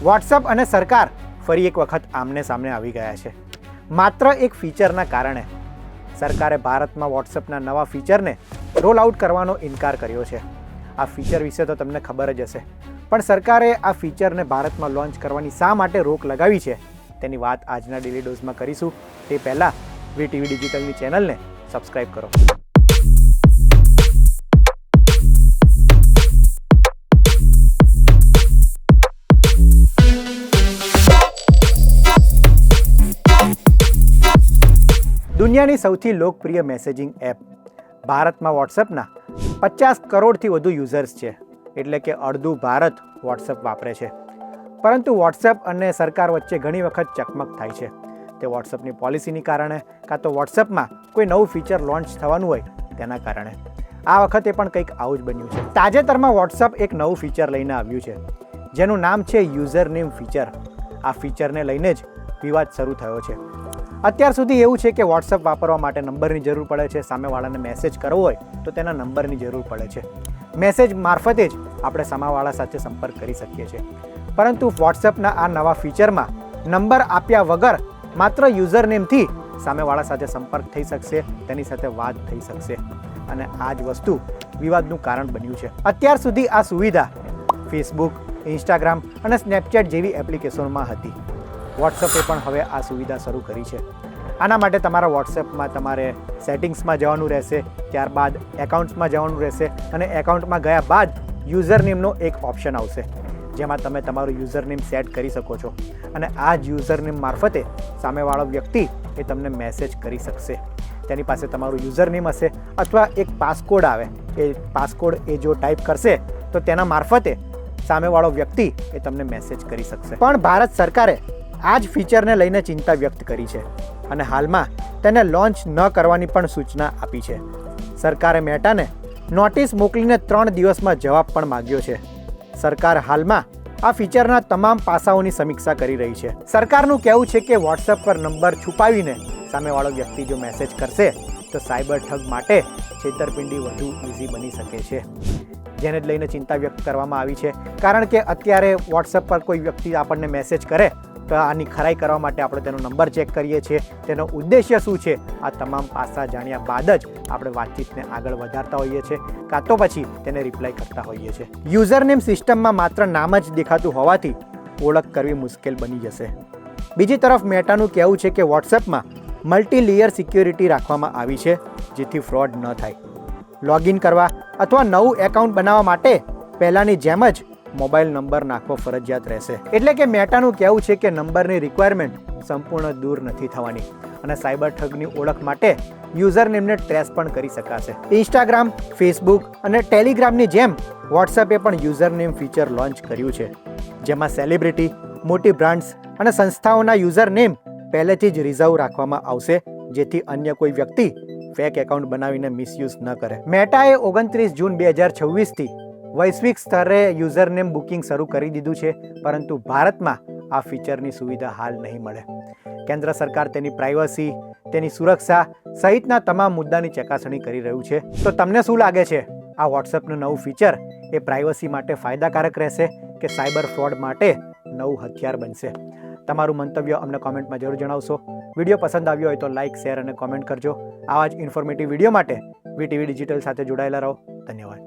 WhatsApp અને સરકાર ફરી એક વખત આમને સામને આવી ગયા છે. માત્ર એક ફીચરના કારણે સરકારે ભારતમાં વોટ્સઅપના નવા ફીચરને રોલ આઉટ કરવાનો ઇનકાર કર્યો છે. આ ફીચર વિશે તો તમને ખબર જ હશે, પણ સરકારે આ ફીચરને ભારતમાં લોન્ચ કરવાની શા માટે રોક લગાવી છે તેની વાત આજના ડેલી ડોઝમાં કરીશું. તે પહેલાં વીટીવી ડિજિટલની ચેનલને સબસ્ક્રાઈબ કરો. દુનિયાની સૌથી લોકપ્રિય મેસેજિંગ એપ ભારતમાં વોટ્સએપના 50 કરોડથી વધુ યુઝર્સ છે, એટલે કે અડધું ભારત વોટ્સએપ વાપરે છે. પરંતુ વોટ્સએપ અને સરકાર વચ્ચે ઘણી વખત ચકમક થાય છે. તે વોટ્સએપની પોલિસીની કારણે કાં તો વોટ્સએપમાં કોઈ નવું ફીચર લોન્ચ થવાનું હોય તેના કારણે. આ વખતે પણ કંઈક આવું જ બન્યું છે. તાજેતરમાં વોટ્સએપ એક નવું ફીચર લઈને આવ્યું છે, જેનું નામ છે યુઝર નેમ ફીચર. આ ફીચરને લઈને જ વિવાદ શરૂ થયો છે. અત્યાર સુધી એવું છે કે વોટ્સએપ વાપરવા માટે નંબરની જરૂર પડે છે. સામેવાળાને મેસેજ કરવો હોય તો તેના નંબરની જરૂર પડે છે. મેસેજ મારફતે જ આપણે સામેવાળા સાથે સંપર્ક કરી શકીએ છીએ. પરંતુ વોટ્સએપના આ નવા ફીચરમાં નંબર આપ્યા વગર માત્ર યુઝર નેમથી સામેવાળા સાથે સંપર્ક થઈ શકશે, તેની સાથે વાત થઈ શકશે. અને આ જ વસ્તુ વિવાદનું કારણ બન્યું છે. અત્યાર સુધી આ સુવિધા ફેસબુક, ઇન્સ્ટાગ્રામ અને સ્નેપચેટ જેવી એપ્લિકેશનોમાં હતી. વોટ્સએપે પણ હવે આ સુવિધા શરૂ કરી છે. આના માટે તમારા વોટ્સએપમાં તમારે સેટિંગ્સમાં જવાનું રહેશે, ત્યારબાદ એકાઉન્ટ્સમાં જવાનું રહેશે અને એકાઉન્ટમાં ગયા બાદ યુઝર નેમનો એક ઓપ્શન આવશે, જેમાં તમે તમારું યુઝર નેમ સેટ કરી શકો છો. અને આ જ યુઝર નેમ મારફતે સામેવાળો વ્યક્તિ એ તમને મેસેજ કરી શકશે. તેની પાસે તમારું યુઝર નેમ હશે અથવા એક પાસકોડ આવે, એ પાસકોડ એ જો ટાઈપ કરશે તો તેના મારફતે સામેવાળો વ્યક્તિ એ તમને મેસેજ કરી શકશે. પણ ભારત સરકારે આ જ ફીચરને લઈને ચિંતા વ્યક્ત કરી છે અને હાલમાં તેને લોન્ચ ન કરવાની પણ સૂચના આપી છે. સરકારે મેટાને નોટિસ મોકલીને 3 દિવસમાં જવાબ પણ માંગ્યો છે. સરકાર હાલમાં આ ફીચરના તમામ પાસાઓની સમીક્ષા કરી રહી છે. સરકારનું કહેવું છે કે વોટ્સએપ પર નંબર છુપાવીને સામેવાળો વ્યક્તિ જો મેસેજ કરશે તો સાયબર ઠગ માટે છેતરપિંડી વધુ ઇઝી બની શકે છે, જેને જ લઈને ચિંતા વ્યક્ત કરવામાં આવી છે. કારણ કે અત્યારે વોટ્સએપ પર કોઈ વ્યક્તિ આપણને મેસેજ કરે તો આની ખરાઈ કરવા માટે આપણે તેનો નંબર ચેક કરીએ છીએ, તેનો ઉદ્દેશ્ય શું છે, આ તમામ પાસા જાણ્યા બાદ જ આપણે વાતચીતને આગળ વધારતા હોઈએ છીએ, કાં તો પછી તેને રિપ્લાય કરતા હોઈએ છીએ. યુઝર નેમ સિસ્ટમમાં માત્ર નામ જ દેખાતું હોવાથી ઓળખ કરવી મુશ્કેલ બની જશે. બીજી તરફ મેટાનું કહેવું છે કે વોટ્સએપમાં મલ્ટી લેયર સિક્યોરિટી રાખવામાં આવી છે, જેથી ફ્રોડ ન થાય. લોગિન કરવા અથવા નવું એકાઉન્ટ બનાવવા માટે પહેલાંની જેમ જ મોબાઈલ નંબર નાખવો ફરજિયાત રહેશે. એટલે કે મેટાનું કહેવું છે કે નંબરની રિક્વાયરમેન્ટ સંપૂર્ણ દૂર નથી થવાની અને સાયબર ઠગની ઓળખ માટે યુઝર નેમને ટ્રેસ પણ કરી શકાશે. ઇન્સ્ટાગ્રામ, ફેસબુક અને ટેલિગ્રામની જેમ વોટ્સએપે પણ યુઝર નેમ ફીચર લોન્ચ કર્યું છે, જેમાં સેલિબ્રિટી, મોટી બ્રાન્ડ્સ અને સંસ્થાઓના યુઝર નેમ પહેલેથી જ રિઝર્વ રાખવામાં આવશે, જેથી અન્ય કોઈ વ્યક્તિ ફેક એકાઉન્ટ બનાવીને મિસયુઝ ન કરે. મેટાએ 29 જૂન 2026થી વૈશ્વિક સ્તરે યુઝર નેમ બુકિંગ શરૂ કરી દીધું છે, પરંતુ ભારતમાં આ ફીચરની સુવિધા હાલ નહીં મળે. કેન્દ્ર સરકાર તેની પ્રાઇવસી, તેની સુરક્ષા સહિતના તમામ મુદ્દાની ચકાસણી કરી રહ્યું છે. તો તમને શું લાગે છે, આ વોટ્સએપનું નવું ફીચર એ પ્રાઇવસી માટે ફાયદાકારક રહેશે કે સાયબર ફ્રોડ માટે નવું હથિયાર બનશે? તમારું મંતવ્ય અમને કોમેન્ટમાં જરૂર જણાવશો. વિડીયો પસંદ આવ્યો હોય તો લાઇક, શેર અને કોમેન્ટ કરજો. આવા જ ઇન્ફોર્મેટિવ વિડીયો માટે વીટીવી ડિજિટલ સાથે જોડાયેલા રહો. ધન્યવાદ.